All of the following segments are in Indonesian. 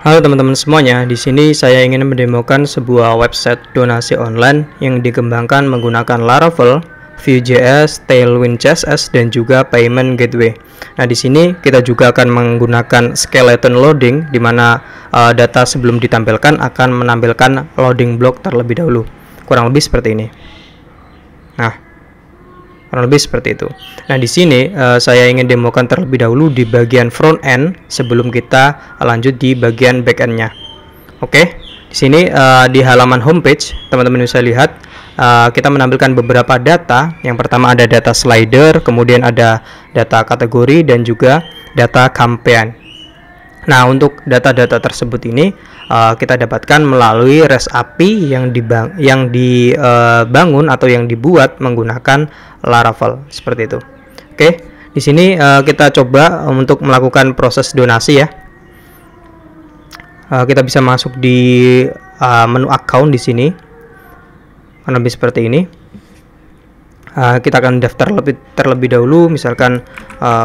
Halo teman-teman semuanya, di sini saya ingin mendemokan sebuah website donasi online yang dikembangkan menggunakan Laravel, Vue.js, Tailwind CSS, dan juga Payment Gateway. Nah, di sini kita juga akan menggunakan skeleton loading, di mana data sebelum ditampilkan akan menampilkan loading block terlebih dahulu. Kurang lebih seperti ini. Nah, kurang lebih seperti itu. Nah, di sini saya ingin demokan terlebih dahulu di bagian front end sebelum kita lanjut di bagian back end-nya. Oke, di sini di halaman homepage teman-teman bisa lihat kita menampilkan beberapa data. Yang pertama ada data slider, kemudian ada data kategori dan juga data campaign. Nah, untuk data-data tersebut ini kita dapatkan melalui REST API yang dibangun atau yang dibuat menggunakan Laravel seperti itu. Oke, di sini kita coba untuk melakukan proses donasi ya. Kita bisa masuk di menu account di sini. Lebih seperti ini. Kita akan daftar terlebih dahulu, misalkan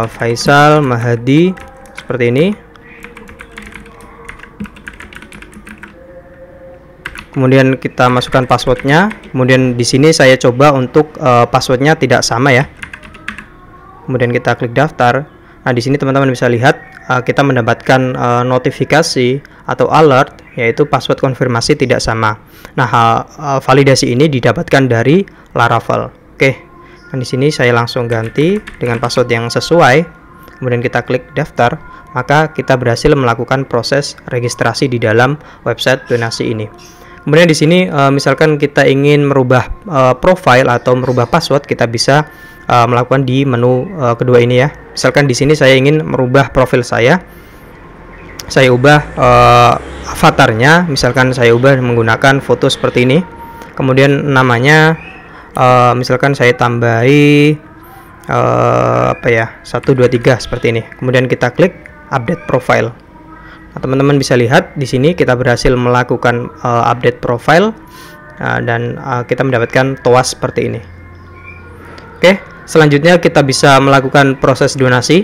Faisal Mahadi seperti ini. Kemudian kita masukkan passwordnya. Kemudian di sini saya coba untuk passwordnya tidak sama ya. Kemudian kita klik daftar. Nah, di sini teman-teman bisa lihat kita mendapatkan notifikasi atau alert, yaitu password konfirmasi tidak sama. Nah, validasi ini didapatkan dari Laravel. Oke. Nah, di sini saya langsung ganti dengan password yang sesuai. Kemudian kita klik daftar, maka kita berhasil melakukan proses registrasi di dalam website donasi ini. Kemudian di sini misalkan kita ingin merubah profile atau merubah password, kita bisa melakukan di menu kedua ini ya. Misalkan di sini saya ingin merubah profil saya ubah avatarnya, misalkan saya ubah menggunakan foto seperti ini. Kemudian namanya misalkan saya tambahi 1, 2, 3 seperti ini. Kemudian kita klik update profile. Nah, teman-teman bisa lihat di sini kita berhasil melakukan update profile dan kita mendapatkan TOAS seperti ini. Oke, selanjutnya kita bisa melakukan proses donasi.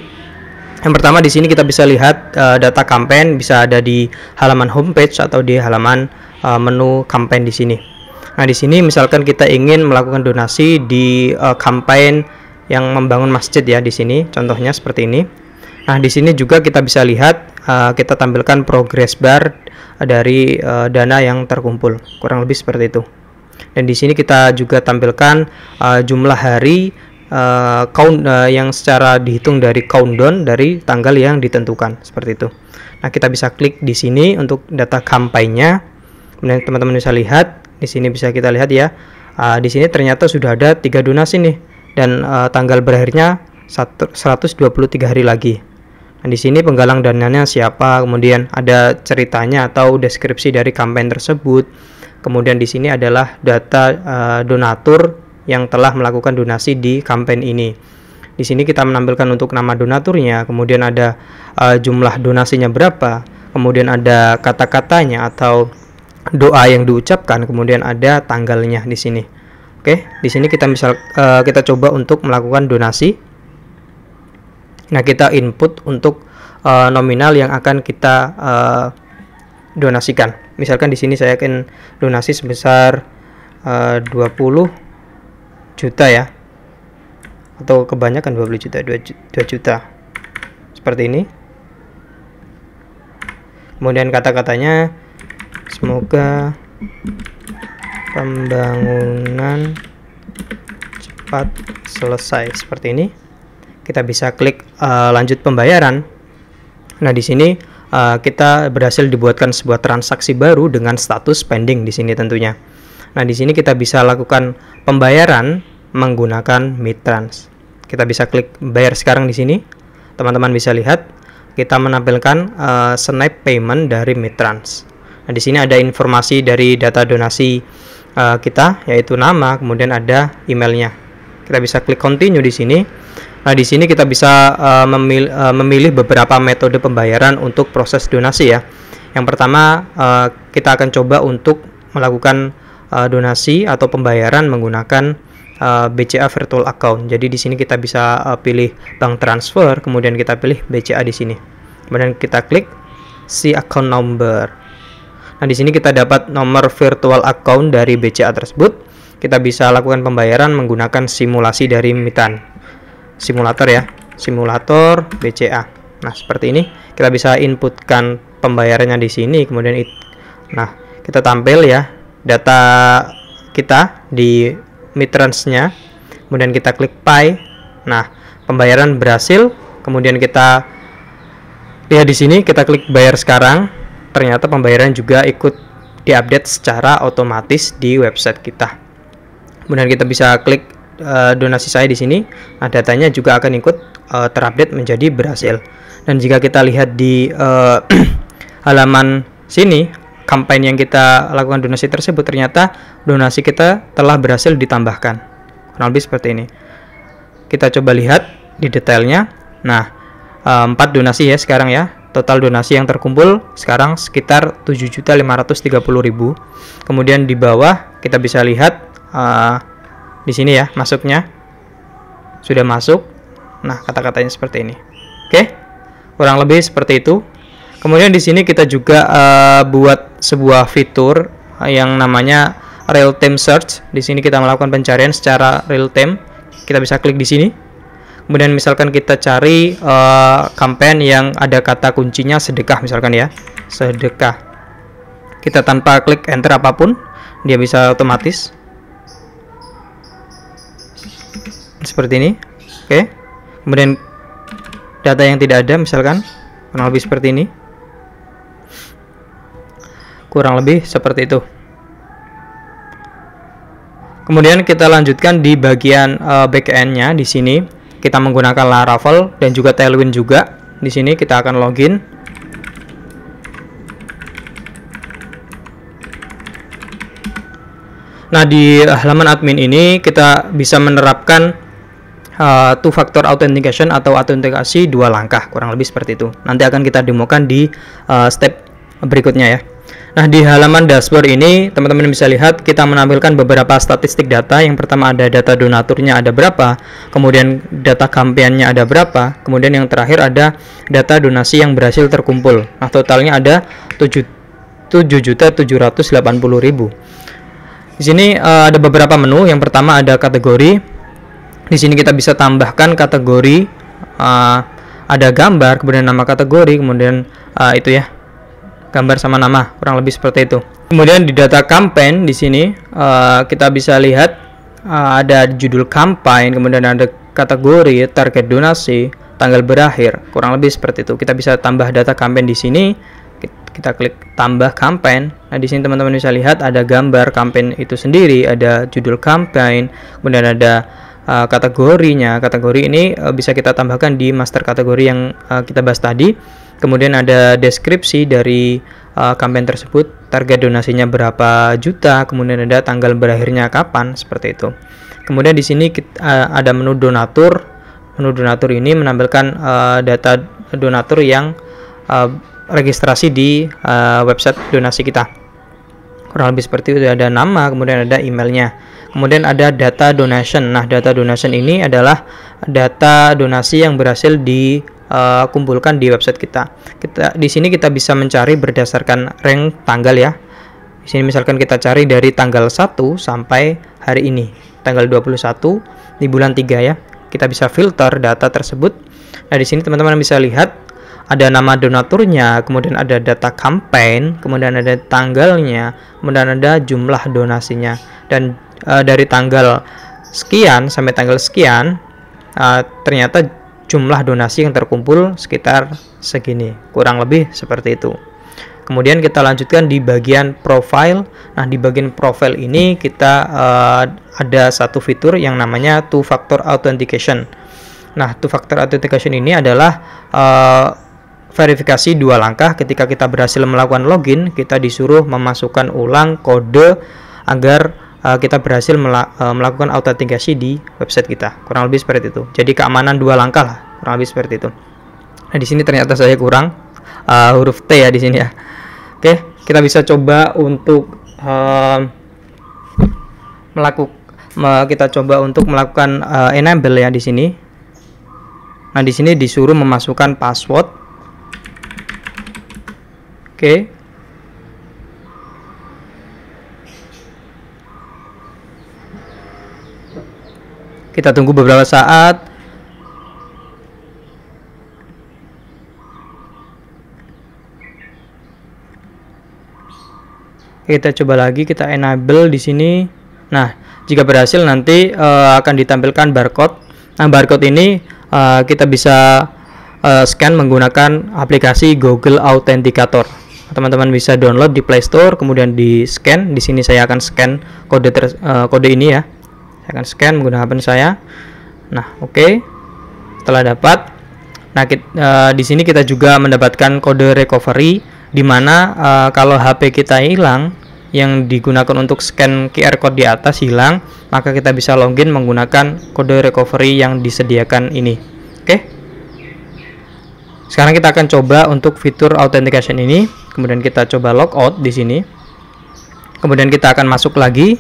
Yang pertama di sini kita bisa lihat data campaign bisa ada di halaman homepage atau di halaman menu campaign di sini. Nah, di sini misalkan kita ingin melakukan donasi di campaign yang membangun masjid ya, di sini contohnya seperti ini. Nah, di sini juga kita bisa lihat kita tampilkan progress bar dari dana yang terkumpul, kurang lebih seperti itu. Dan di sini kita juga tampilkan jumlah hari yang secara dihitung dari countdown dari tanggal yang ditentukan seperti itu. Nah, kita bisa klik di sini untuk data kampanye. Kemudian teman-teman bisa lihat di sini, bisa kita lihat ya. Di sini ternyata sudah ada 3 donasi nih, dan tanggal berakhirnya 123 hari lagi. Nah, di sini penggalang dananya siapa, kemudian ada ceritanya atau deskripsi dari kampanye tersebut. Kemudian di sini adalah data donatur yang telah melakukan donasi di kampanye ini. Di sini kita menampilkan untuk nama donaturnya, kemudian ada jumlah donasinya berapa, kemudian ada kata-katanya atau doa yang diucapkan, kemudian ada tanggalnya di sini. Oke, di sini kita coba untuk melakukan donasi. Nah, kita input untuk nominal yang akan kita donasikan. Misalkan di sini saya akan donasi sebesar 20 juta ya. Atau kebanyakan 20 juta, 2 juta. Seperti ini. Kemudian kata-katanya, semoga pembangunan cepat selesai, seperti ini. Kita bisa klik lanjut pembayaran. Nah, di sini kita berhasil dibuatkan sebuah transaksi baru dengan status pending di sini tentunya. Nah, di sini kita bisa lakukan pembayaran menggunakan Midtrans. Kita bisa klik bayar sekarang di sini. Teman-teman bisa lihat kita menampilkan snap payment dari Midtrans. Nah, di sini ada informasi dari data donasi kita, yaitu nama, kemudian ada emailnya. Kita bisa klik continue di sini. Nah, di sini kita bisa memilih beberapa metode pembayaran untuk proses donasi ya. Yang pertama, kita akan coba untuk melakukan donasi atau pembayaran menggunakan BCA virtual account. Jadi di sini kita bisa pilih bank transfer, kemudian kita pilih BCA di sini. Kemudian kita klik si account number. Nah, di sini kita dapat nomor virtual account dari BCA tersebut. Kita bisa lakukan pembayaran menggunakan simulasi dari Mitan. Simulator ya, simulator BCA. Nah, seperti ini. Kita bisa inputkan pembayarannya di sini, kemudian nah, kita tampil ya data kita di Mitrans-nya. Kemudian kita klik Pay. Nah, pembayaran berhasil. Kemudian kita lihat di sini, kita klik bayar sekarang. Ternyata pembayaran juga ikut diupdate secara otomatis di website kita. Kemudian kita bisa klik donasi saya di sini. Nah, datanya juga akan ikut terupdate menjadi berhasil. Dan jika kita lihat di halaman sini, kampanye yang kita lakukan donasi tersebut, ternyata donasi kita telah berhasil ditambahkan. Kurang lebih seperti ini. Kita coba lihat di detailnya. Nah, 4 donasi ya sekarang ya. Total donasi yang terkumpul sekarang sekitar 7.530.000. Kemudian di bawah kita bisa lihat di sini ya masuknya sudah masuk. Nah, kata-katanya seperti ini. Oke, kurang lebih seperti itu. Kemudian di sini kita juga buat sebuah fitur yang namanya real time search. Di sini kita melakukan pencarian secara real time. Kita bisa klik di sini. Kemudian misalkan kita cari campaign yang ada kata kuncinya sedekah misalkan ya, sedekah. Kita tanpa klik enter apapun, dia bisa otomatis seperti ini. Oke. Kemudian data yang tidak ada misalkan kurang lebih seperti ini. Kurang lebih seperti itu. Kemudian kita lanjutkan di bagian backend-nya. Di sini kita menggunakan Laravel dan juga Tailwind juga. Di sini kita akan login. Nah, di halaman admin ini kita bisa menerapkan two-factor authentication atau autentikasi 2 langkah, kurang lebih seperti itu. Nanti akan kita demokan di step berikutnya ya. Nah, di halaman dashboard ini teman-teman bisa lihat kita menampilkan beberapa statistik data. Yang pertama ada data donaturnya ada berapa, kemudian data kampanyenya ada berapa, kemudian yang terakhir ada data donasi yang berhasil terkumpul. Nah, totalnya ada 7.780.000. Di sini ada beberapa menu. Yang pertama ada kategori. Di sini kita bisa tambahkan kategori, ada gambar, kemudian nama kategori, kemudian itu ya, gambar sama nama, kurang lebih seperti itu. Kemudian di data campaign di sini kita bisa lihat ada judul campaign, kemudian ada kategori, target donasi, tanggal berakhir, kurang lebih seperti itu. Kita bisa tambah data campaign di sini. Kita klik tambah campaign. Nah, di sini teman-teman bisa lihat ada gambar campaign itu sendiri, ada judul campaign, kemudian ada kategorinya. Kategori ini bisa kita tambahkan di master kategori yang kita bahas tadi. Kemudian ada deskripsi dari campaign tersebut, target donasinya berapa juta, kemudian ada tanggal berakhirnya kapan, seperti itu. Kemudian di sini ada menu donatur. Menu donatur ini menampilkan data donatur yang registrasi di website donasi kita. Kurang lebih seperti itu. Ada nama, kemudian ada emailnya. Kemudian ada data donation. Nah, data donation ini adalah data donasi yang berhasil dikumpulkan di website kita. Di sini kita bisa mencari berdasarkan rank tanggal ya. Di sini misalkan kita cari dari tanggal 1 sampai hari ini, tanggal 21 di bulan 3 ya. Kita bisa filter data tersebut. Nah, di sini teman-teman bisa lihat ada nama donaturnya, kemudian ada data campaign, kemudian ada tanggalnya, kemudian ada jumlah donasinya. Dan dari tanggal sekian sampai tanggal sekian ternyata jumlah donasi yang terkumpul sekitar segini, kurang lebih seperti itu. Kemudian kita lanjutkan di bagian profile. Nah, di bagian profile ini kita ada satu fitur yang namanya two-factor authentication. Nah, two-factor authentication ini adalah verifikasi 2 langkah. Ketika kita berhasil melakukan login, kita disuruh memasukkan ulang kode agar kita berhasil melakukan autentikasi di website kita. Kurang lebih seperti itu. Jadi keamanan 2 langkah lah, kurang lebih seperti itu. Nah, di sini ternyata saya kurang huruf T ya di sini ya. Oke, kita bisa coba untuk melakukan enable ya di sini. Nah, di sini disuruh memasukkan password. Oke. Kita tunggu beberapa saat. Kita coba lagi, kita enable di sini. Nah, jika berhasil nanti akan ditampilkan barcode. Nah, barcode ini kita bisa scan menggunakan aplikasi Google Authenticator. Teman-teman bisa download di Play Store, kemudian di scan. Di sini saya akan scan kode ini ya. Saya akan scan menggunakan HP saya. Nah, oke. Setelah dapat, nah di sini kita juga mendapatkan kode recovery, di mana kalau HP kita hilang yang digunakan untuk scan QR code di atas hilang, maka kita bisa login menggunakan kode recovery yang disediakan ini. Oke. Sekarang kita akan coba untuk fitur authentication ini. Kemudian kita coba logout di sini. Kemudian kita akan masuk lagi.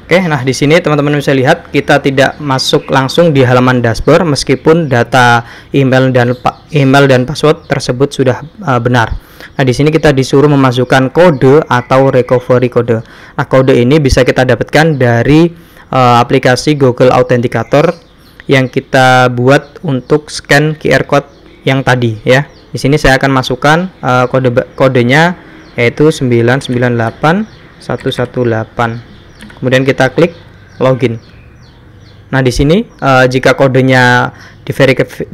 Oke, nah di sini teman-teman bisa lihat kita tidak masuk langsung di halaman dashboard meskipun data email dan password tersebut sudah benar. Nah, di sini kita disuruh memasukkan kode atau recovery kode. Nah, kode ini bisa kita dapatkan dari aplikasi Google Authenticator yang kita buat untuk scan QR code yang tadi ya. Di sini saya akan masukkan kodenya yaitu 998118. Kemudian kita klik login. Nah, di sini jika kodenya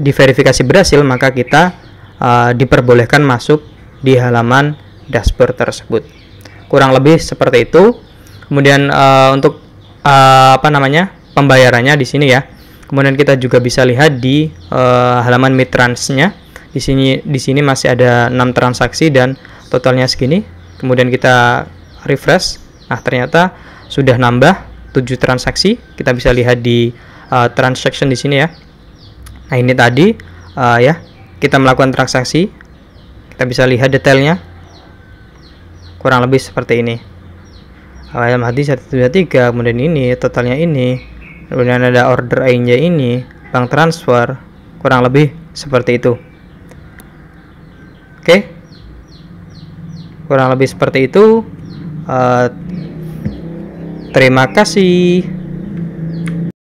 diverifikasi berhasil, maka kita diperbolehkan masuk di halaman dashboard tersebut. Kurang lebih seperti itu. Kemudian untuk pembayarannya di sini ya. Kemudian kita juga bisa lihat di halaman MiTrans-nya. Di sini masih ada 6 transaksi dan totalnya segini. Kemudian kita refresh. Nah, ternyata sudah nambah 7 transaksi. Kita bisa lihat di transaction di sini ya. Nah, ini tadi ya, kita melakukan transaksi. Kita bisa lihat detailnya. Kurang lebih seperti ini. Dalam hati 123, kemudian ini totalnya ini. Kemudian ada order ID-nya ini, bank transfer. Kurang lebih seperti itu. Oke. Kurang lebih seperti itu. Terima kasih.